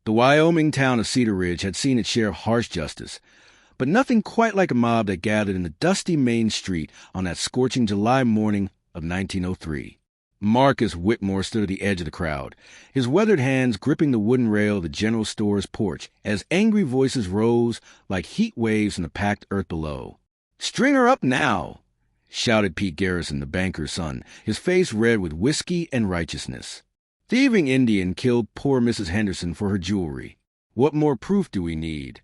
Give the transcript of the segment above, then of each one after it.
The Wyoming town of Cedar Ridge had seen its share of harsh justice, but nothing quite like a mob that gathered in the dusty main street on that scorching July morning of 1903. Marcus Whitmore stood at the edge of the crowd, his weathered hands gripping the wooden rail of the general store's porch as angry voices rose like heat waves from the packed earth below. "String her up now!" shouted Pete Garrison, the banker's son, his face red with whiskey and righteousness. "Thieving Indian killed poor Mrs. Henderson for her jewelry. What more proof do we need?"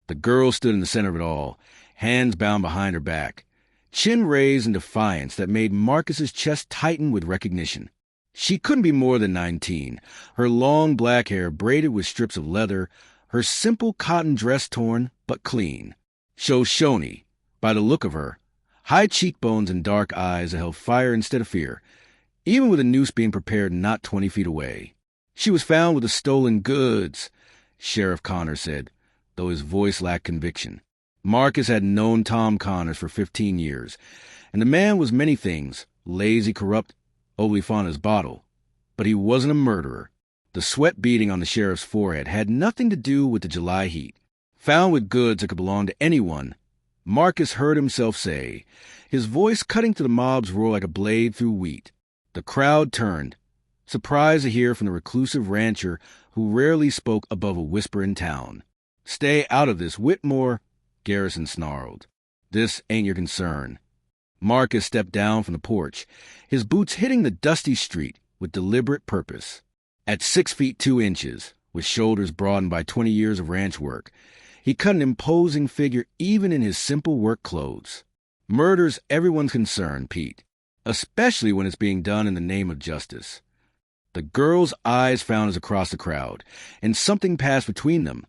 The girl stood in the center of it all, hands bound behind her back, chin raised in defiance that made Marcus's chest tighten with recognition. She couldn't be more than 19, her long black hair braided with strips of leather, her simple cotton dress torn but clean. Shoshone, by the look of her, high cheekbones and dark eyes that held fire instead of fear, even with a noose being prepared not 20 feet away. "She was found with the stolen goods," Sheriff Connors said, though his voice lacked conviction. Marcus had known Tom Connors for 15 years, and the man was many things, lazy, corrupt, overly fond of his bottle. But he wasn't a murderer. The sweat beading on the sheriff's forehead had nothing to do with the July heat. Found with goods that could belong to anyone, Marcus heard himself say, his voice cutting to the mob's roar like a blade through wheat. The crowd turned, surprised to hear from the reclusive rancher who rarely spoke above a whisper in town. "Stay out of this, Whitmore," Garrison snarled. "This ain't your concern." Marcus stepped down from the porch, his boots hitting the dusty street with deliberate purpose. At 6 feet 2 inches, with shoulders broadened by 20 years of ranch work, he cut an imposing figure even in his simple work clothes. Murder's everyone's concern, Pete, especially when it's being done in the name of justice. The girl's eyes found his across the crowd, and something passed between them.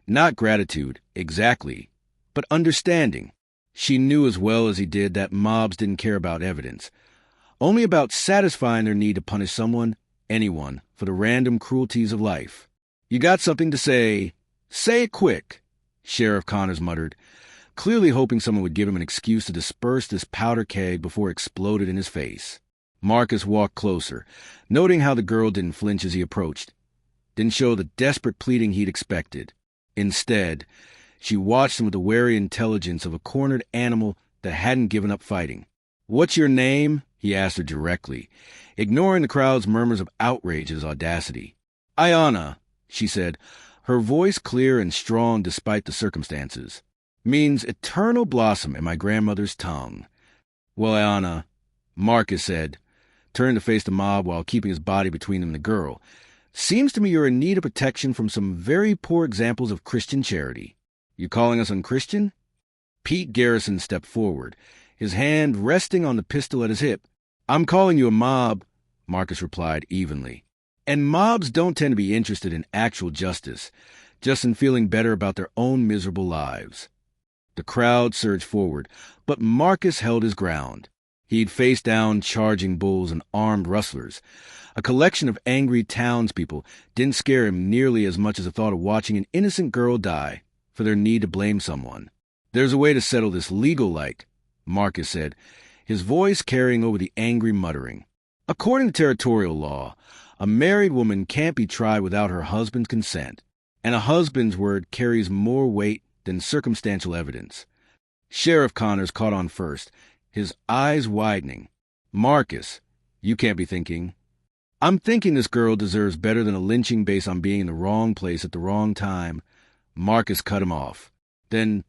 Not gratitude, exactly, but understanding. She knew as well as he did that mobs didn't care about evidence, only about satisfying their need to punish someone, anyone, for the random cruelties of life. "You got something to say? Say it quick," Sheriff Connors muttered, clearly hoping someone would give him an excuse to disperse this powder keg before it exploded in his face. Marcus walked closer, noting how the girl didn't flinch as he approached, didn't show the desperate pleading he'd expected. Instead, she watched him with the wary intelligence of a cornered animal that hadn't given up fighting. "What's your name?" he asked her directly, ignoring the crowd's murmurs of outrage at his audacity. "Ayanna," she said, her voice clear and strong despite the circumstances. "Means eternal blossom in my grandmother's tongue." "Well, Ayanna," Marcus said, turning to face the mob while keeping his body between him and the girl, "seems to me you're in need of protection from some very poor examples of Christian charity. You calling us unchristian?" Pete Garrison stepped forward, his hand resting on the pistol at his hip. "I'm calling you a mob," Marcus replied evenly. "And mobs don't tend to be interested in actual justice, just in feeling better about their own miserable lives." The crowd surged forward, but Marcus held his ground. He'd faced down charging bulls and armed rustlers. A collection of angry townspeople didn't scare him nearly as much as the thought of watching an innocent girl die for their need to blame someone. "There's a way to settle this legal-like," Marcus said, his voice carrying over the angry muttering. "According to territorial law, a married woman can't be tried without her husband's consent, and a husband's word carries more weight than circumstantial evidence." Sheriff Connors caught on first, his eyes widening. "Marcus, you can't be thinking." "I'm thinking this girl deserves better than a lynching based on being in the wrong place at the wrong time." Marcus cut him off. Then,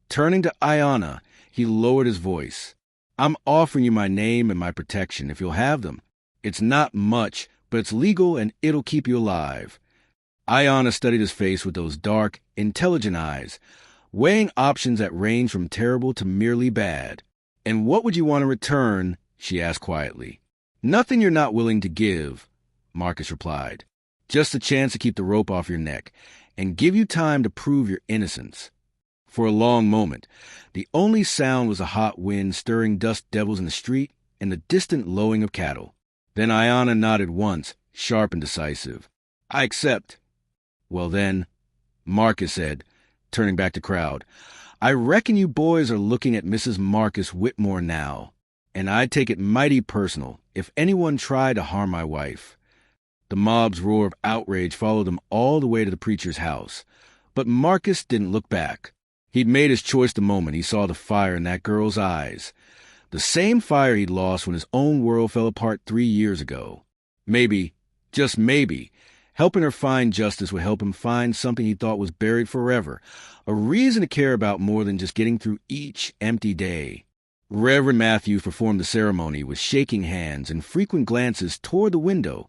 turning to Ayanna, he lowered his voice. "I'm offering you my name and my protection, if you'll have them. It's not much, but it's legal and it'll keep you alive." Ayanna studied his face with those dark, intelligent eyes, weighing options that range from terrible to merely bad. "And what would you want in return?" she asked quietly. "Nothing you're not willing to give," Marcus replied. "Just a chance to keep the rope off your neck and give you time to prove your innocence." For a long moment, the only sound was the hot wind stirring dust devils in the street and the distant lowing of cattle. Then Ayanna nodded once, sharp and decisive. "I accept." "Well then," Marcus said, turning back to crowd, "I reckon you boys are looking at Mrs. Marcus Whitmore now, and I'd take it mighty personal if anyone tried to harm my wife." The mob's roar of outrage followed them all the way to the preacher's house. But Marcus didn't look back. He'd made his choice the moment he saw the fire in that girl's eyes. The same fire he'd lost when his own world fell apart 3 years ago. Maybe, just maybe, helping her find justice would help him find something he thought was buried forever, a reason to care about more than just getting through each empty day. Reverend Matthews performed the ceremony with shaking hands and frequent glances toward the window,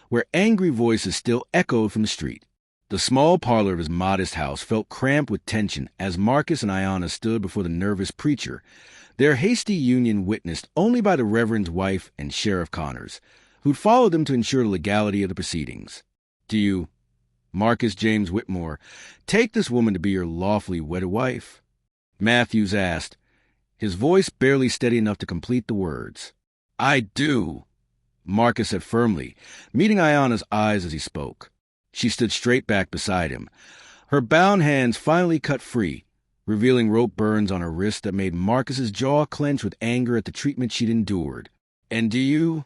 where angry voices still echoed from the street. The small parlor of his modest house felt cramped with tension as Marcus and Ayanna stood before the nervous preacher, their hasty union witnessed only by the Reverend's wife and Sheriff Connors, who'd followed them to ensure the legality of the proceedings. Do you, Marcus James Whitmore, take this woman to be your lawfully wedded wife? Matthews asked, his voice barely steady enough to complete the words. I do, Marcus said firmly, meeting Ayanna's eyes as he spoke. She stood straight back beside him. Her bound hands finally cut free, revealing rope burns on her wrist that made Marcus's jaw clench with anger at the treatment she'd endured. And do you?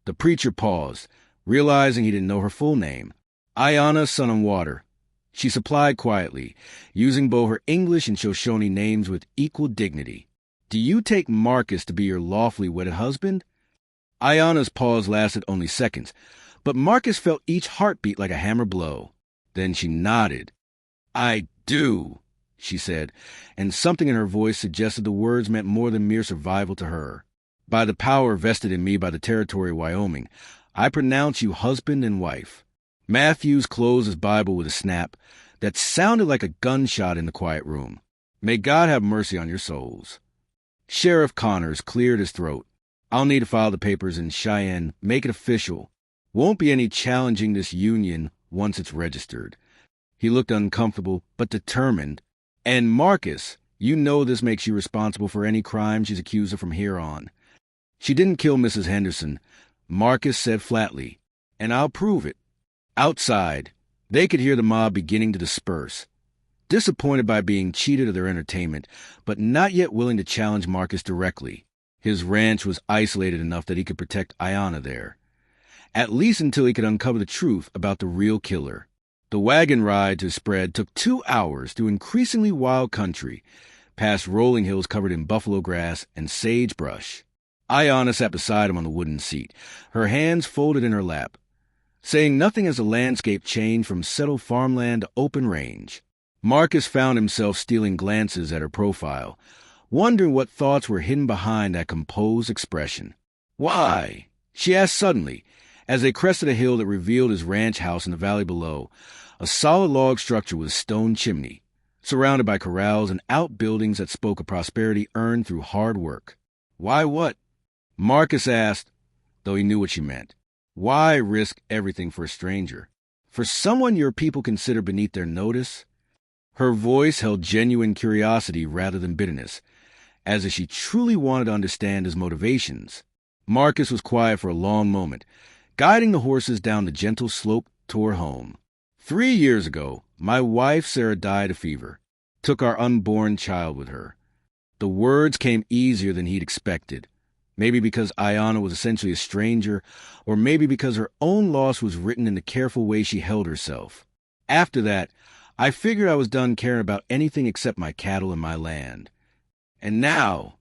The preacher paused, realizing he didn't know her full name. Ayanna Sun and Water. She supplied quietly, using both her English and Shoshone names with equal dignity. Do you take Marcus to be your lawfully wedded husband? Ayanna's pause lasted only seconds, but Marcus felt each heartbeat like a hammer blow. Then she nodded. I do, she said, and something in her voice suggested the words meant more than mere survival to her. By the power vested in me by the territory of Wyoming, I pronounce you husband and wife. Matthews closed his Bible with a snap that sounded like a gunshot in the quiet room. May God have mercy on your souls. Sheriff Connors cleared his throat. I'll need to file the papers in Cheyenne, make it official. Won't be any challenging this union once it's registered. He looked uncomfortable, but determined. And Marcus, you know this makes you responsible for any crime she's accused of from here on. She didn't kill Mrs. Henderson, Marcus said flatly, and I'll prove it. Outside, they could hear the mob beginning to disperse, disappointed by being cheated of their entertainment, but not yet willing to challenge Marcus directly. His ranch was isolated enough that he could protect Ayanna there, at least until he could uncover the truth about the real killer. The wagon ride to Spread took 2 hours through increasingly wild country, past rolling hills covered in buffalo grass and sagebrush. Ayanna sat beside him on the wooden seat, her hands folded in her lap, saying nothing as the landscape changed from settled farmland to open range. Marcus found himself stealing glances at her profile, wondering what thoughts were hidden behind that composed expression. Why? She asked suddenly, as they crested a hill that revealed his ranch house in the valley below, a solid log structure with a stone chimney, surrounded by corrals and outbuildings that spoke of prosperity earned through hard work. Why what? Marcus asked, though he knew what she meant. Why risk everything for a stranger? For someone your people consider beneath their notice? Her voice held genuine curiosity rather than bitterness, as if she truly wanted to understand his motivations. Marcus was quiet for a long moment, guiding the horses down the gentle slope toward home. 3 years ago, my wife Sarah died of fever, took our unborn child with her. The words came easier than he'd expected. Maybe because Ayanna was essentially a stranger, or maybe because her own loss was written in the careful way she held herself. After that, I figured I was done caring about anything except my cattle and my land. And now,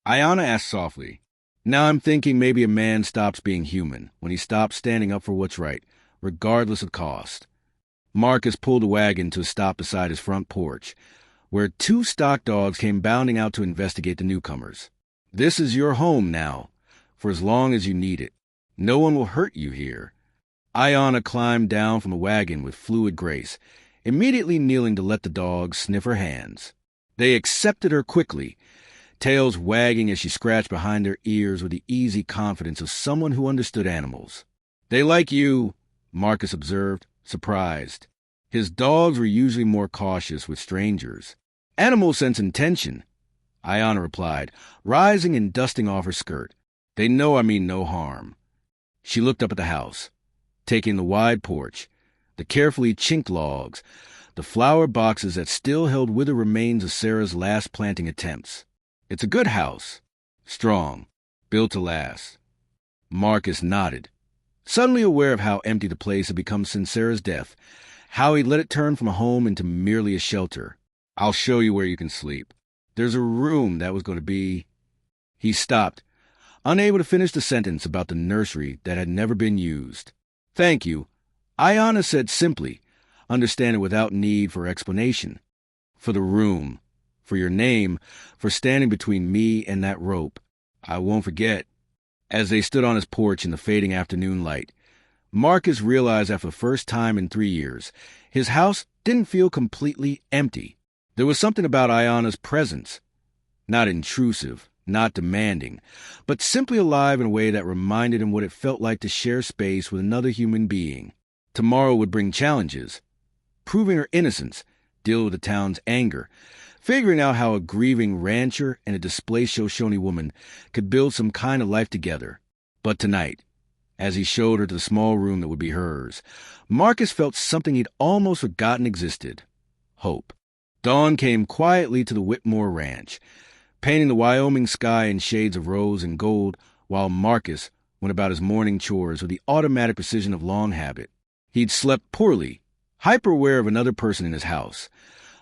Ayanna asked softly, now I'm thinking maybe a man stops being human when he stops standing up for what's right, regardless of cost. Marcus pulled the wagon to a stop beside his front porch, where 2 stock dogs came bounding out to investigate the newcomers. This is your home now, for as long as you need it. No one will hurt you here. Ayanna climbed down from the wagon with fluid grace, immediately kneeling to let the dogs sniff her hands. They accepted her quickly, tails wagging as she scratched behind their ears with the easy confidence of someone who understood animals. They like you, Marcus observed, surprised. His dogs were usually more cautious with strangers. Animals sense intention, Ayanna replied, rising and dusting off her skirt. They know I mean no harm. She looked up at the house, taking the wide porch, the carefully chinked logs, the flower boxes that still held withered remains of Sarah's last planting attempts. It's a good house, strong, built to last. Marcus nodded. suddenly aware of how empty the place had become since Sarah's death, how he'd let it turn from a home into merely a shelter. "I'll show you where you can sleep. There's a room that was going to be—" He stopped, unable to finish the sentence about the nursery that had never been used. "Thank you," Ayanna said simply, understanding without need for explanation. "For the room, for your name, for standing between me and that rope. I won't forget." As they stood on his porch in the fading afternoon light, Marcus realized that for the first time in 3 years, his house didn't feel completely empty. There was something about Ayanna's presence, not intrusive, not demanding, but simply alive in a way that reminded him what it felt like to share space with another human being. Tomorrow would bring challenges, proving her innocence, deal with the town's anger, figuring out how a grieving rancher and a displaced Shoshone woman could build some kind of life together. But tonight, as he showed her to the small room that would be hers, Marcus felt something he'd almost forgotten existed: hope. Dawn came quietly to the Whitmore Ranch, painting the Wyoming sky in shades of rose and gold, while Marcus went about his morning chores with the automatic precision of long habit. He'd slept poorly, hyper-aware of another person in his house,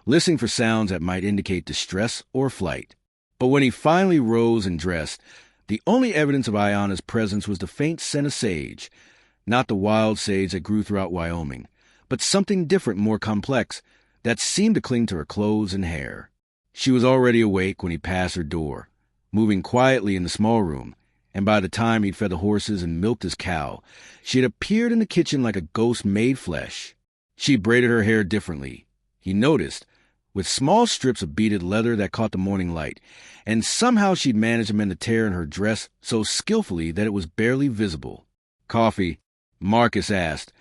listening for sounds that might indicate distress or flight. But when he finally rose and dressed, the only evidence of Ayanna's presence was the faint scent of sage, not the wild sage that grew throughout Wyoming, but something different, more complex, that seemed to cling to her clothes and hair. She was already awake when he passed her door, moving quietly in the small room, and by the time he'd fed the horses and milked his cow, she had appeared in the kitchen like a ghost made flesh. She braided her hair differently, he noticed, with small strips of beaded leather that caught the morning light, and somehow she'd managed to mend the tear in her dress so skillfully that it was barely visible. "Coffee?" Marcus asked,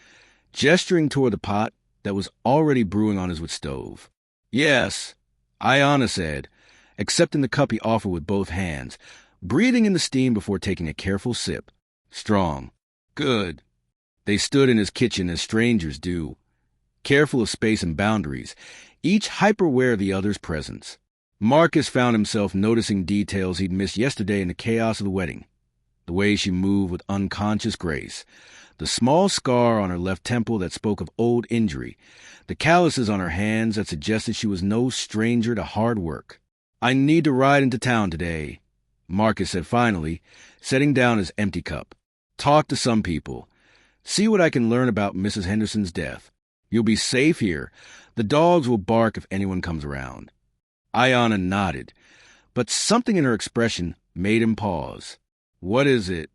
gesturing toward the pot that was already brewing on his wood stove. "Yes," Ayanna said, accepting the cup he offered with both hands, breathing in the steam before taking a careful sip. "Strong. Good." They stood in his kitchen as strangers do, careful of space and boundaries, each hyper-aware of the other's presence. Marcus found himself noticing details he'd missed yesterday in the chaos of the wedding. The way she moved with unconscious grace, the small scar on her left temple that spoke of old injury, the calluses on her hands that suggested she was no stranger to hard work. "I need to ride into town today," Marcus said finally, setting down his empty cup. "Talk to some people. See what I can learn about Mrs. Henderson's death. You'll be safe here. The dogs will bark if anyone comes around." Ayanna nodded, but something in her expression made him pause. "What is it?"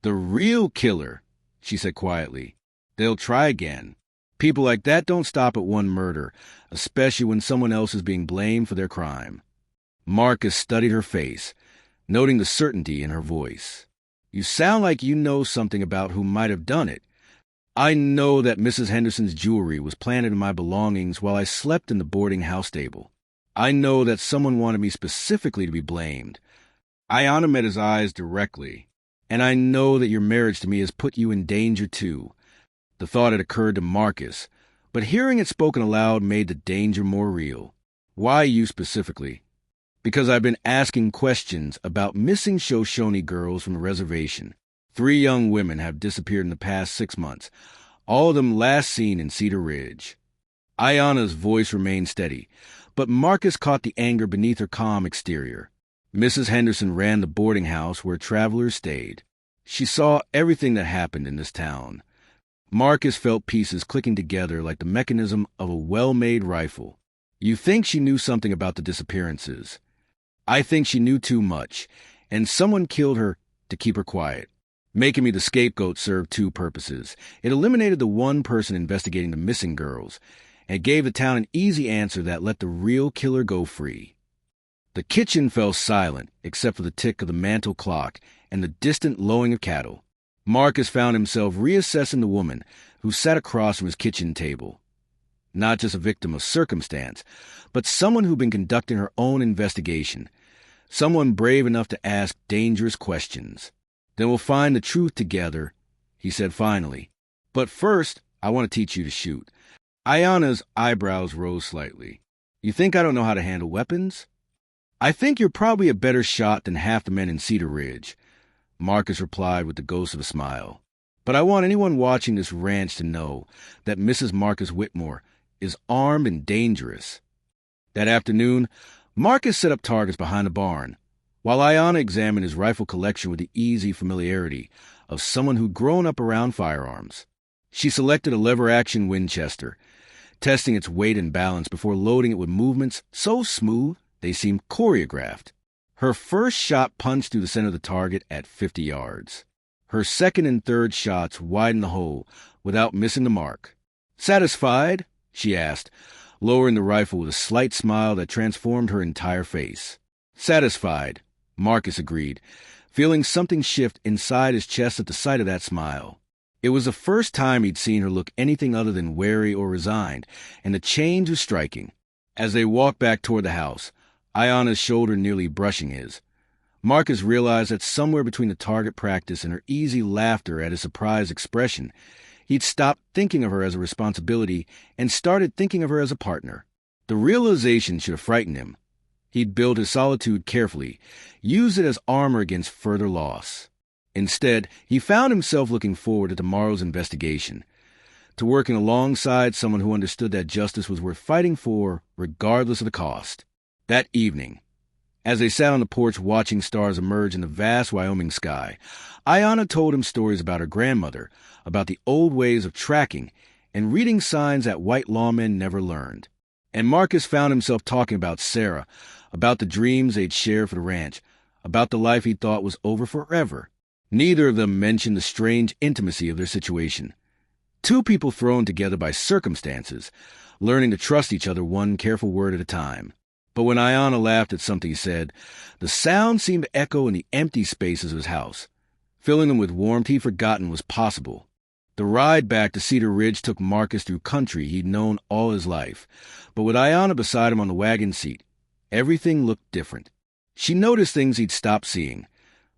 "The real killer," she said quietly. "They'll try again. People like that don't stop at one murder, especially when someone else is being blamed for their crime." Marcus studied her face, noting the certainty in her voice. "You sound like you know something about who might have done it. I know that Mrs. Henderson's jewelry was planted in my belongings while I slept in the boarding house stable. I know that someone wanted me specifically to be blamed." Ayanna met his eyes directly. "And I know that your marriage to me has put you in danger too." The thought had occurred to Marcus, but hearing it spoken aloud made the danger more real. "Why you specifically?" "Because I've been asking questions about missing Shoshone girls from the reservation. 3 young women have disappeared in the past 6 months, all of them last seen in Cedar Ridge." Ayanna's voice remained steady, but Marcus caught the anger beneath her calm exterior. Mrs. Henderson ran the boarding house where travelers stayed. She saw everything that happened in this town. Marcus felt pieces clicking together like the mechanism of a well-made rifle. "You think she knew something about the disappearances. I think she knew too much, and someone killed her to keep her quiet. Making me the scapegoat served 2 purposes. It eliminated the one person investigating the missing girls, and gave the town an easy answer that let the real killer go free." The kitchen fell silent, except for the tick of the mantel clock and the distant lowing of cattle. Marcus found himself reassessing the woman who sat across from his kitchen table. Not just a victim of circumstance, but someone who'd been conducting her own investigation. Someone brave enough to ask dangerous questions. "Then we'll find the truth together," he said finally. "But first, I want to teach you to shoot." Ayanna's eyebrows rose slightly. "You think I don't know how to handle weapons?" "I think you're probably a better shot than half the men in Cedar Ridge," Marcus replied with the ghost of a smile. But I want anyone watching this ranch to know that Mrs. Marcus Whitmore is armed and dangerous. That afternoon, Marcus set up targets behind the barn, while Ayanna examined his rifle collection with the easy familiarity of someone who'd grown up around firearms. She selected a lever-action Winchester, testing its weight and balance before loading it with movements so smooth they seemed choreographed. Her first shot punched through the center of the target at 50 yards. Her second and third shots widened the hole without missing the mark. "Satisfied?" she asked, lowering the rifle with a slight smile that transformed her entire face. "Satisfied," Marcus agreed, feeling something shift inside his chest at the sight of that smile. It was the first time he'd seen her look anything other than wary or resigned, and the change was striking. As they walked back toward the house, Ayanna's shoulder nearly brushing his, Marcus realized that somewhere between the target practice and her easy laughter at his surprised expression, he'd stopped thinking of her as a responsibility and started thinking of her as a partner. The realization should have frightened him. He'd built his solitude carefully, used it as armor against further loss. Instead, he found himself looking forward to tomorrow's investigation, to working alongside someone who understood that justice was worth fighting for regardless of the cost. That evening, as they sat on the porch watching stars emerge in the vast Wyoming sky, Ayanna told him stories about her grandmother, about the old ways of tracking and reading signs that white lawmen never learned. And Marcus found himself talking about Sarah, about the dreams they'd shared for the ranch, about the life he thought was over forever. Neither of them mentioned the strange intimacy of their situation. Two people thrown together by circumstances, learning to trust each other one careful word at a time. But when Ayanna laughed at something he said, the sound seemed to echo in the empty spaces of his house, filling them with warmth he'd forgotten was possible. The ride back to Cedar Ridge took Marcus through country he'd known all his life, but with Ayanna beside him on the wagon seat, everything looked different. She noticed things he'd stopped seeing,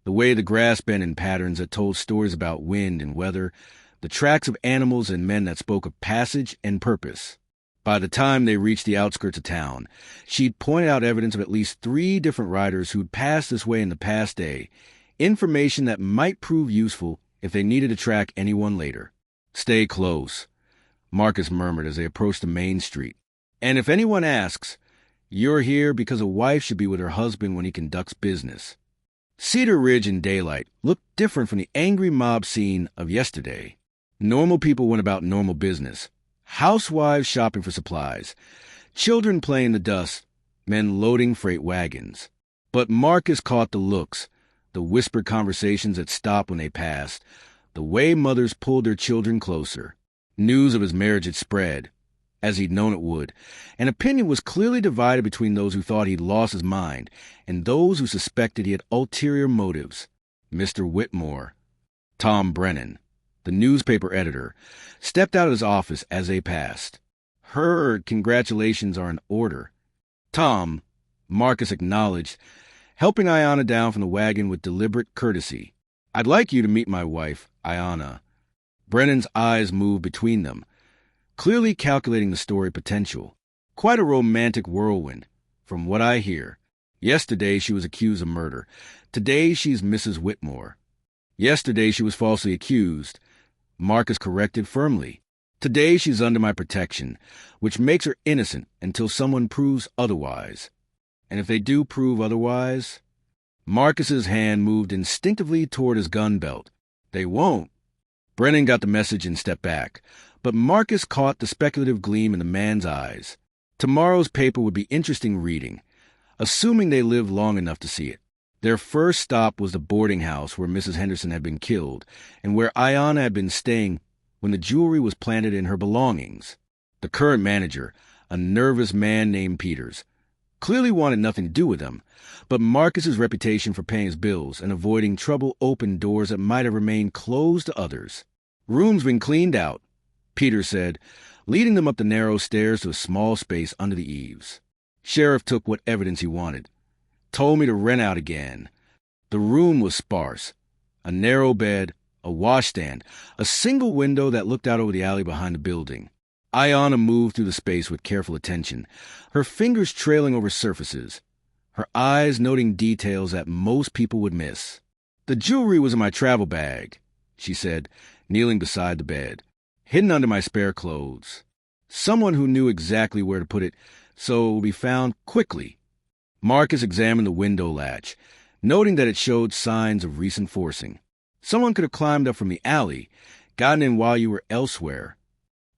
the way the grass bent in patterns that told stories about wind and weather, the tracks of animals and men that spoke of passage and purpose. By the time they reached the outskirts of town, she'd pointed out evidence of at least 3 different riders who'd passed this way in the past day, information that might prove useful if they needed to track anyone later. "Stay close," Marcus murmured as they approached the main street. "And if anyone asks, you're here because a wife should be with her husband when he conducts business." Cedar Ridge in daylight looked different from the angry mob scene of yesterday. Normal people went about normal business. Housewives shopping for supplies, children playing in the dust, men loading freight wagons. But Marcus caught the looks, the whispered conversations that stopped when they passed, the way mothers pulled their children closer. News of his marriage had spread, as he'd known it would, and opinion was clearly divided between those who thought he'd lost his mind and those who suspected he had ulterior motives. Mr. Whitmore, Tom Brennan, the newspaper editor, stepped out of his office as they passed. "Her congratulations are in order." "Tom," Marcus acknowledged, helping Ayanna down from the wagon with deliberate courtesy. "I'd like you to meet my wife, Ayanna." Brennan's eyes moved between them, clearly calculating the story potential. "Quite a romantic whirlwind, from what I hear. Yesterday she was accused of murder. Today she's Mrs. Whitmore." "Yesterday she was falsely accused," Marcus corrected firmly. "Today she's under my protection, which makes her innocent until someone proves otherwise. And if they do prove otherwise..." Marcus's hand moved instinctively toward his gun belt. "They won't." Brennan got the message and stepped back, but Marcus caught the speculative gleam in the man's eyes. Tomorrow's paper would be interesting reading, assuming they lived long enough to see it. Their first stop was the boarding house where Mrs. Henderson had been killed and where Ayanna had been staying when the jewelry was planted in her belongings. The current manager, a nervous man named Peters, clearly wanted nothing to do with them, but Marcus's reputation for paying his bills and avoiding trouble opened doors that might have remained closed to others. "Room's been cleaned out," Peters said, leading them up the narrow stairs to a small space under the eaves. "Sheriff took what evidence he wanted. Told me to rent out again." The room was sparse. A narrow bed, a washstand, a single window that looked out over the alley behind the building. Ayanna moved through the space with careful attention, her fingers trailing over surfaces, her eyes noting details that most people would miss. "The jewelry was in my travel bag," she said, kneeling beside the bed, hidden under my spare clothes. Someone who knew exactly where to put it so it would be found quickly. Marcus examined the window latch, noting that it showed signs of recent forcing. Someone could have climbed up from the alley, gotten in while you were elsewhere.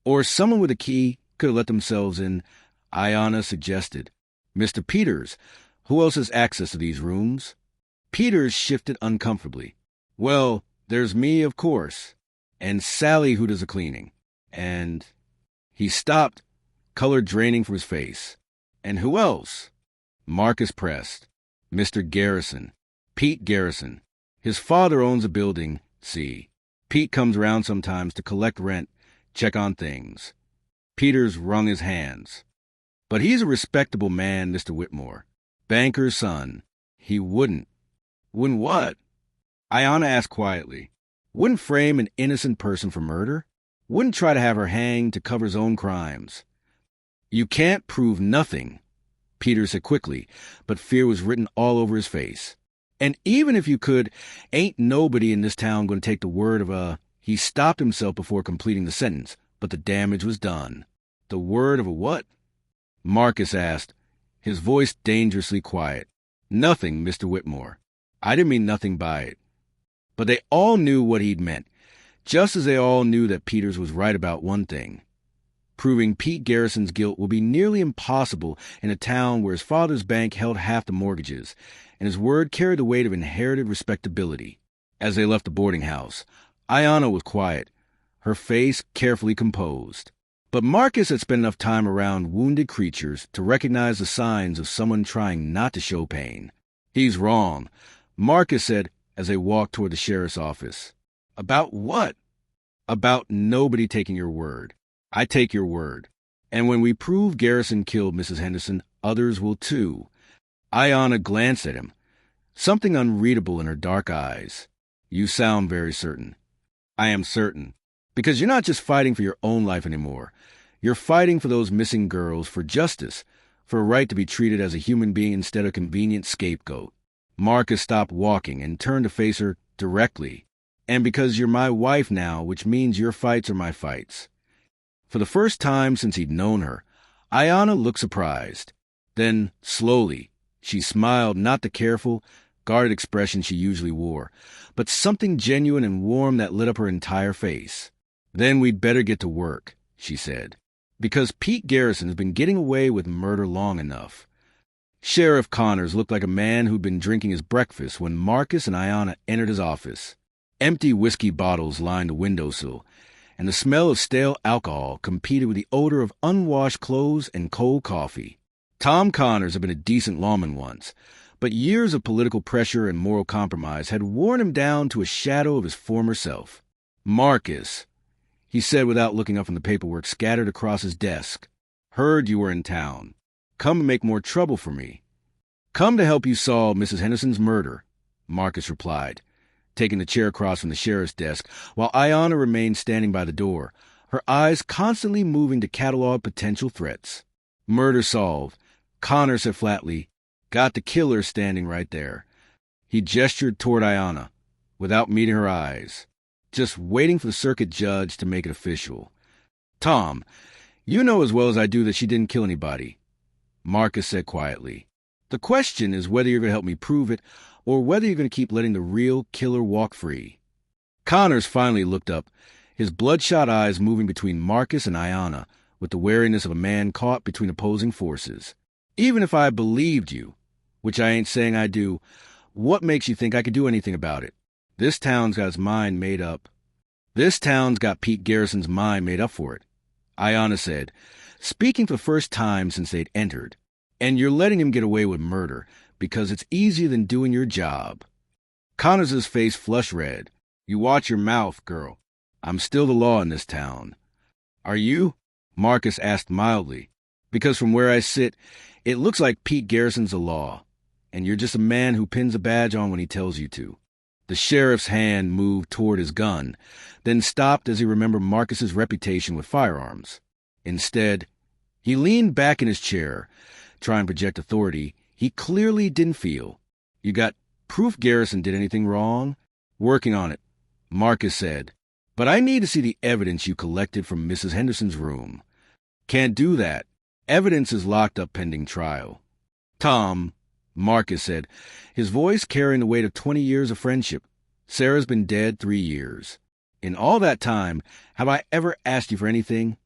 Or someone with a key could have let themselves in, Ayanna suggested. Mr. Peters, who else has access to these rooms? Peters shifted uncomfortably. Well, there's me, of course. And Sally, who does the cleaning. And... He stopped, color draining from his face. And who else? Marcus pressed. Mr. Garrison. Pete Garrison. His father owns a building, see. Pete comes around sometimes to collect rent, check on things. Peters wrung his hands. But he's a respectable man, Mr. Whitmore. Banker's son. He wouldn't. Wouldn't what? Ayanna asked quietly. Wouldn't frame an innocent person for murder? Wouldn't try to have her hanged to cover his own crimes. You can't prove nothing, Peters said quickly, but fear was written all over his face. And even if you could, ain't nobody in this town going to take the word of a... He stopped himself before completing the sentence, but the damage was done. The word of a what? Marcus asked, his voice dangerously quiet. Nothing, Mr. Whitmore. I didn't mean nothing by it. But they all knew what he'd meant, just as they all knew that Peters was right about one thing. Proving Pete Garrison's guilt will be nearly impossible in a town where his father's bank held half the mortgages, and his word carried the weight of inherited respectability. As they left the boarding house, Ayanna was quiet, her face carefully composed. But Marcus had spent enough time around wounded creatures to recognize the signs of someone trying not to show pain. He's wrong, Marcus said as they walked toward the sheriff's office. About what? About nobody taking your word. I take your word. And when we prove Garrison killed Mrs. Henderson, others will too. Ayanna glanced at him, something unreadable in her dark eyes. You sound very certain. I am certain. Because you're not just fighting for your own life anymore. You're fighting for those missing girls, for justice, for a right to be treated as a human being instead of a convenient scapegoat. Marcus stopped walking and turned to face her directly. And because you're my wife now, which means your fights are my fights. For the first time since he'd known her, Ayanna looked surprised. Then, slowly, she smiled, not the careful, guarded expression she usually wore, but something genuine and warm that lit up her entire face. Then we'd better get to work, she said, because Pete Garrison's been getting away with murder long enough. Sheriff Connors looked like a man who'd been drinking his breakfast when Marcus and Ayanna entered his office. Empty whiskey bottles lined the windowsill, and the smell of stale alcohol competed with the odor of unwashed clothes and cold coffee. Tom Connors had been a decent lawman once, but years of political pressure and moral compromise had worn him down to a shadow of his former self. Marcus, he said without looking up from the paperwork scattered across his desk, heard you were in town. Come to make more trouble for me. Come to help you solve Mrs. Henderson's murder, Marcus replied, taking the chair across from the sheriff's desk, while Ayanna remained standing by the door, her eyes constantly moving to catalog potential threats. Murder solved, Connor said flatly, got the killer standing right there. He gestured toward Ayanna, without meeting her eyes, just waiting for the circuit judge to make it official. Tom, you know as well as I do that she didn't kill anybody, Marcus said quietly. The question is whether you're going to help me prove it, or whether you're going to keep letting the real killer walk free. Connors finally looked up, his bloodshot eyes moving between Marcus and Ayanna, with the wariness of a man caught between opposing forces. Even if I believed you, which I ain't saying I do, what makes you think I could do anything about it? This town's got its mind made up. This town's got Pete Garrison's mind made up for it, Ayanna said, speaking for the first time since they'd entered. And you're letting him get away with murder because it's easier than doing your job. Connors' face flushed red. You watch your mouth, girl. I'm still the law in this town. Are you? Marcus asked mildly. Because from where I sit, it looks like Pete Garrison's the law, and you're just a man who pins a badge on when he tells you to. The sheriff's hand moved toward his gun, then stopped as he remembered Marcus's reputation with firearms. Instead, he leaned back in his chair, trying to project authority he clearly didn't feel. You got proof Garrison did anything wrong? Working on it, Marcus said. But I need to see the evidence you collected from Mrs. Henderson's room. Can't do that. Evidence is locked up pending trial. Tom, Marcus said, his voice carrying the weight of 20 years of friendship. Sarah's been dead 3 years. In all that time, have I ever asked you for anything?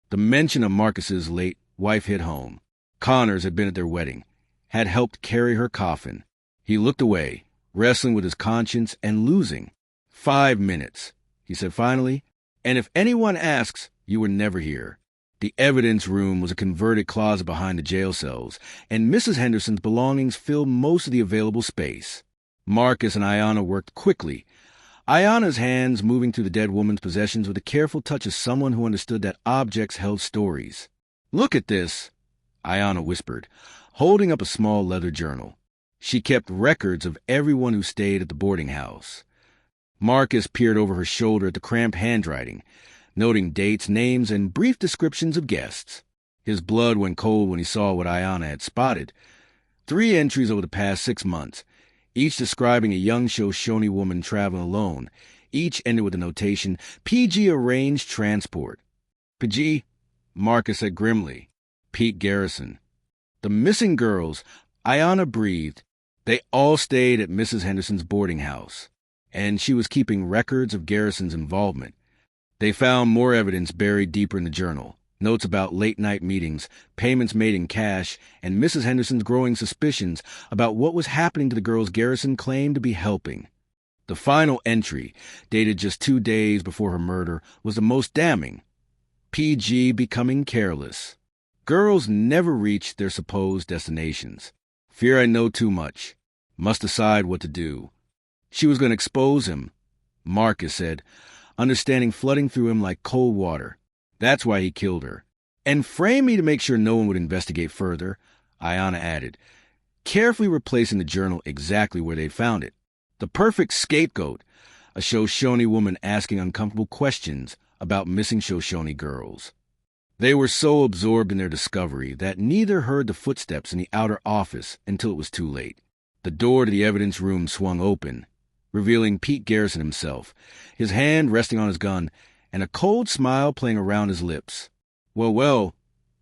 The mention of Marcus's late wife hit home. Connors had been at their wedding, had helped carry her coffin. He looked away, wrestling with his conscience and losing. 5 minutes, he said finally, and if anyone asks, you were never here. The evidence room was a converted closet behind the jail cells, and Mrs. Henderson's belongings filled most of the available space. Marcus and Ayanna worked quickly, Ayanna's hands moving through the dead woman's possessions with a careful touch of someone who understood that objects held stories. "Look at this," Ayanna whispered, holding up a small leather journal. She kept records of everyone who stayed at the boarding house. Marcus peered over her shoulder at the cramped handwriting, noting dates, names, and brief descriptions of guests. His blood went cold when he saw what Ayanna had spotted. 3 entries over the past 6 months, each describing a young Shoshone woman traveling alone. Each ended with a notation, PG arranged transport. PG, Marcus said grimly. Pete Garrison. The missing girls, Ayanna breathed. They all stayed at Mrs. Henderson's boarding house, and she was keeping records of Garrison's involvement. They found more evidence buried deeper in the journal. Notes about late-night meetings, payments made in cash, and Mrs. Henderson's growing suspicions about what was happening to the girls Garrison claimed to be helping. The final entry, dated just 2 days before her murder, was the most damning. PG becoming careless. Girls never reached their supposed destinations. Fear I know too much. Must decide what to do. She was going to expose him, Marcus said, understanding flooding through him like cold water. That's why he killed her. And frame me to make sure no one would investigate further, Ayanna added, carefully replacing the journal exactly where they'd found it. The perfect scapegoat, a Shoshone woman asking uncomfortable questions about missing Shoshone girls. They were so absorbed in their discovery that neither heard the footsteps in the outer office until it was too late. The door to the evidence room swung open, revealing Pete Garrison himself, his hand resting on his gun, and a cold smile playing around his lips. Well,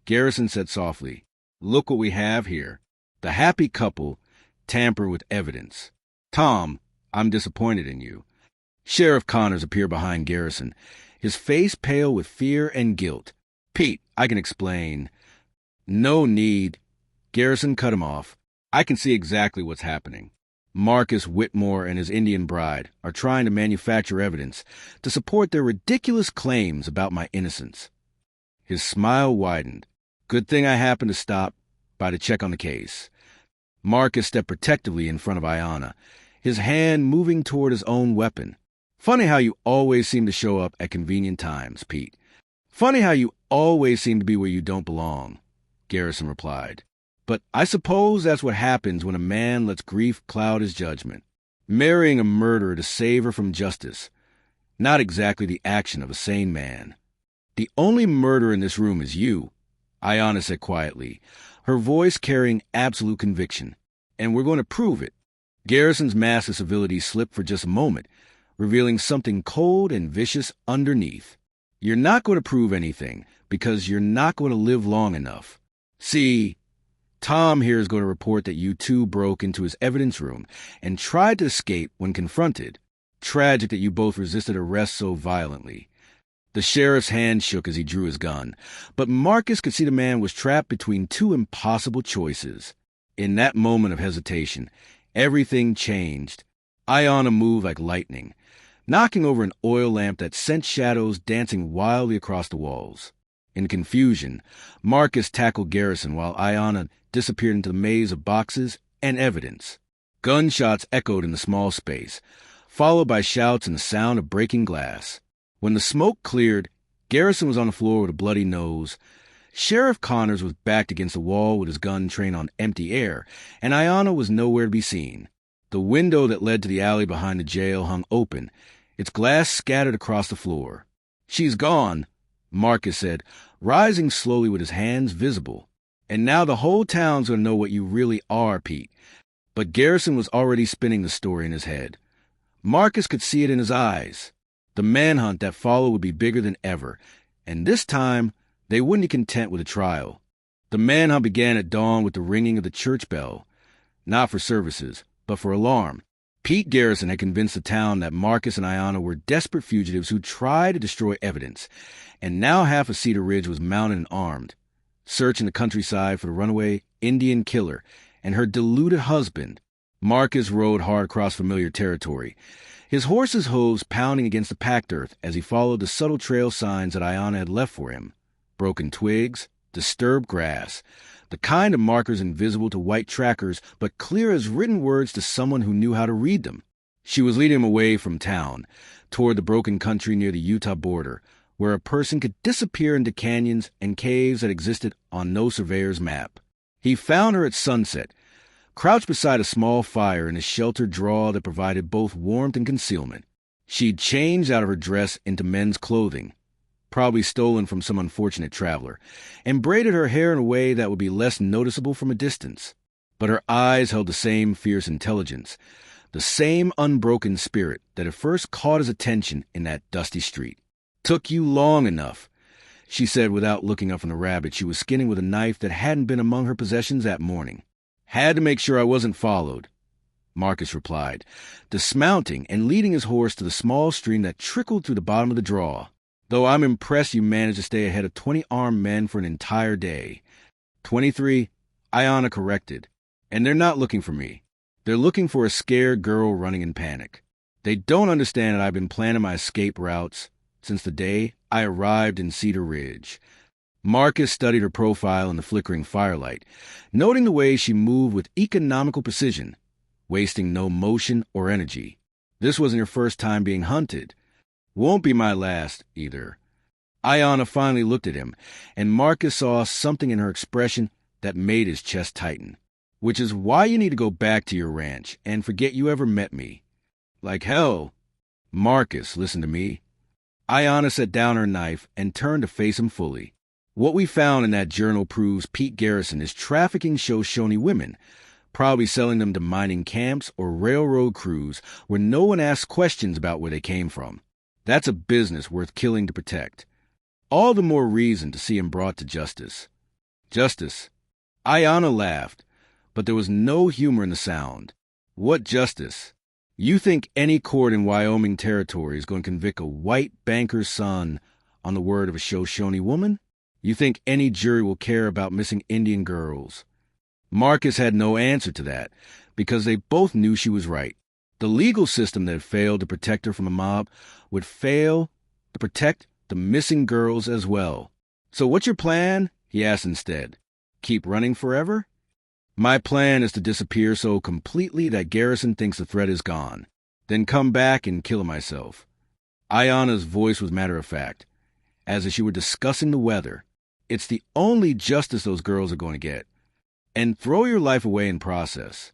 Garrison said softly, look what we have here. The happy couple tamper with evidence. Tom, I'm disappointed in you. Sheriff Connors appeared behind Garrison, his face pale with fear and guilt. Pete, I can explain. No need. Garrison cut him off. I can see exactly what's happening. Marcus Whitmore and his Indian bride are trying to manufacture evidence to support their ridiculous claims about my innocence. His smile widened. Good thing I happened to stop by to check on the case. Marcus stepped protectively in front of Ayanna, his hand moving toward his own weapon. Funny how you always seem to show up at convenient times, Pete. Funny how you always seem to be where you don't belong, Garrison replied. But I suppose that's what happens when a man lets grief cloud his judgment. Marrying a murderer to save her from justice. Not exactly the action of a sane man. The only murderer in this room is you, Ayanna said quietly, her voice carrying absolute conviction. And we're going to prove it. Garrison's mask of civility slipped for just a moment, revealing something cold and vicious underneath. You're not going to prove anything, because you're not going to live long enough. See, Tom here is going to report that you two broke into his evidence room and tried to escape when confronted. Tragic that you both resisted arrest so violently. The sheriff's hand shook as he drew his gun, but Marcus could see the man was trapped between 2 impossible choices. In that moment of hesitation, everything changed. Ayanna moved like lightning, knocking over an oil lamp that sent shadows dancing wildly across the walls. In confusion, Marcus tackled Garrison while Ayanna disappeared into the maze of boxes and evidence. Gunshots echoed in the small space, followed by shouts and the sound of breaking glass. When the smoke cleared, Garrison was on the floor with a bloody nose. Sheriff Connors was backed against the wall with his gun trained on empty air, and Ayanna was nowhere to be seen. The window that led to the alley behind the jail hung open, its glass scattered across the floor. She's gone, Marcus said, rising slowly with his hands visible. And now the whole town's going to know what you really are, Pete. But Garrison was already spinning the story in his head. Marcus could see it in his eyes. The manhunt that followed would be bigger than ever, and this time they wouldn't be content with a trial. The manhunt began at dawn with the ringing of the church bell, not for services, but for alarm. Pete Garrison had convinced the town that Marcus and Ayanna were desperate fugitives who tried to destroy evidence, and now half of Cedar Ridge was mounted and armed, searching the countryside for the runaway Indian killer and her deluded husband. Marcus rode hard across familiar territory, his horse's hooves pounding against the packed earth as he followed the subtle trail signs that Ayanna had left for him. Broken twigs, disturbed grass, the kind of markers invisible to white trackers but clear as written words to someone who knew how to read them. She was leading him away from town, toward the broken country near the Utah border, where a person could disappear into canyons and caves that existed on no surveyor's map. He found her at sunset, crouched beside a small fire in a sheltered draw that provided both warmth and concealment. She'd changed out of her dress into men's clothing, probably stolen from some unfortunate traveler, and braided her hair in a way that would be less noticeable from a distance. But her eyes held the same fierce intelligence, the same unbroken spirit that had first caught his attention in that dusty street. "Took you long enough," she said without looking up from the rabbit she was skinning with a knife that hadn't been among her possessions that morning. "Had to make sure I wasn't followed," Marcus replied, dismounting and leading his horse to the small stream that trickled through the bottom of the draw. "Though I'm impressed you managed to stay ahead of 20 armed men for an entire day." 23, Ayanna corrected. "And they're not looking for me. They're looking for a scared girl running in panic. They don't understand that I've been planning my escape routes since the day I arrived in Cedar Ridge." Marcus studied her profile in the flickering firelight, noting the way she moved with economical precision, wasting no motion or energy. This wasn't her first time being hunted. Won't be my last, either. Ayanna finally looked at him, and Marcus saw something in her expression that made his chest tighten. "Which is why you need to go back to your ranch and forget you ever met me." "Like hell." "Marcus, listen to me." Ayanna set down her knife and turned to face him fully. "What we found in that journal proves Pete Garrison is trafficking Shoshone women, probably selling them to mining camps or railroad crews where no one asks questions about where they came from. That's a business worth killing to protect. All the more reason to see him brought to justice." "Justice?" Ayanna laughed, but there was no humor in the sound. "What justice? You think any court in Wyoming territory is going to convict a white banker's son on the word of a Shoshone woman? You think any jury will care about missing Indian girls?" Marcus had no answer to that, because they both knew she was right. The legal system that had failed to protect her from a mob would fail to protect the missing girls as well. "So what's your plan?" he asked instead. "Keep running forever?" "My plan is to disappear so completely that Garrison thinks the threat is gone, then come back and kill myself." Ayanna's voice was matter-of-fact, as if she were discussing the weather. "It's the only justice those girls are going to get. And throw your life away in process."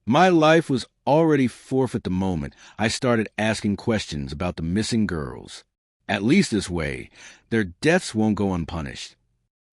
"My life was already forfeit the moment I started asking questions about the missing girls. At least this way, their deaths won't go unpunished."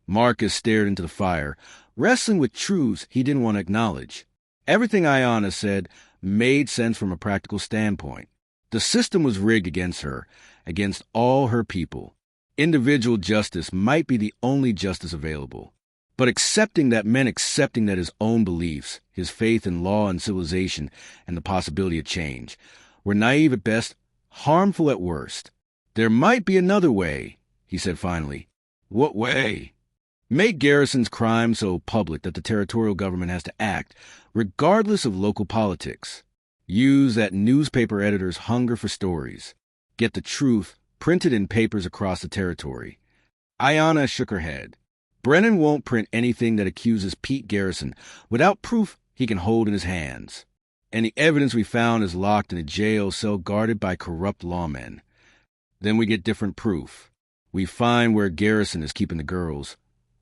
Marcus stared into the fire, wrestling with truths he didn't want to acknowledge. Everything Ayanna said made sense from a practical standpoint. The system was rigged against her, against all her people. Individual justice might be the only justice available. But accepting that meant accepting that his own beliefs, his faith in law and civilization, and the possibility of change, were naive at best, harmful at worst. "There might be another way," he said finally. "What way?" "Make Garrison's crime so public that the territorial government has to act, regardless of local politics. Use that newspaper editor's hunger for stories. Get the truth printed in papers across the territory." Ayanna shook her head. "Brennan won't print anything that accuses Pete Garrison without proof he can hold in his hands. And the evidence we found is locked in a jail cell guarded by corrupt lawmen. Then we get different proof. We find where Garrison is keeping the girls,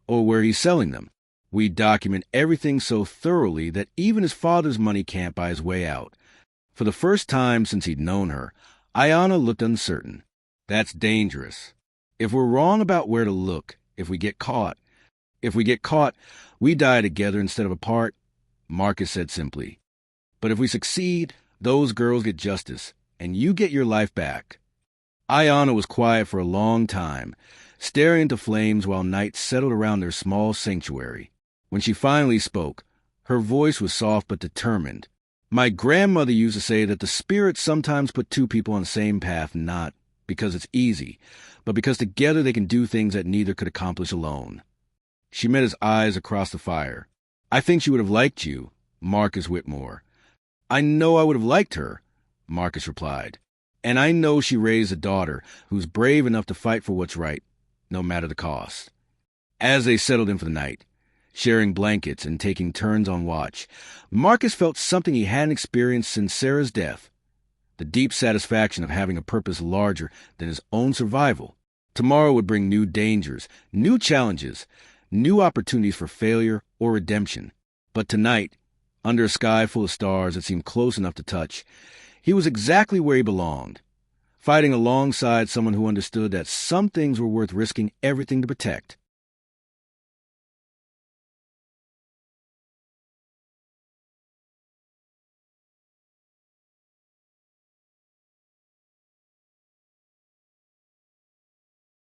or where he's selling them. We document everything so thoroughly that even his father's money can't buy his way out." For the first time since he'd known her, Ayanna looked uncertain. "That's dangerous. If we're wrong about where to look, if we get caught, we die together instead of apart," Marcus said simply. "But if we succeed, those girls get justice, and you get your life back." Ayanna was quiet for a long time, staring into flames while night settled around their small sanctuary. When she finally spoke, her voice was soft but determined. My grandmother used to say that the spirits sometimes put two people on the same path, not because it's easy, but because together they can do things that neither could accomplish alone. She met his eyes across the fire. I think she would have liked you, Marcus Whitmore. I know I would have liked her, Marcus replied. And I know she raised a daughter who's brave enough to fight for what's right, no matter the cost. As they settled in for the night, sharing blankets and taking turns on watch, Marcus felt something he hadn't experienced since Sarah's death. The deep satisfaction of having a purpose larger than his own survival. Tomorrow would bring new dangers, new challenges, new opportunities for failure or redemption. But tonight, under a sky full of stars that seemed close enough to touch, he was exactly where he belonged, fighting alongside someone who understood that some things were worth risking everything to protect.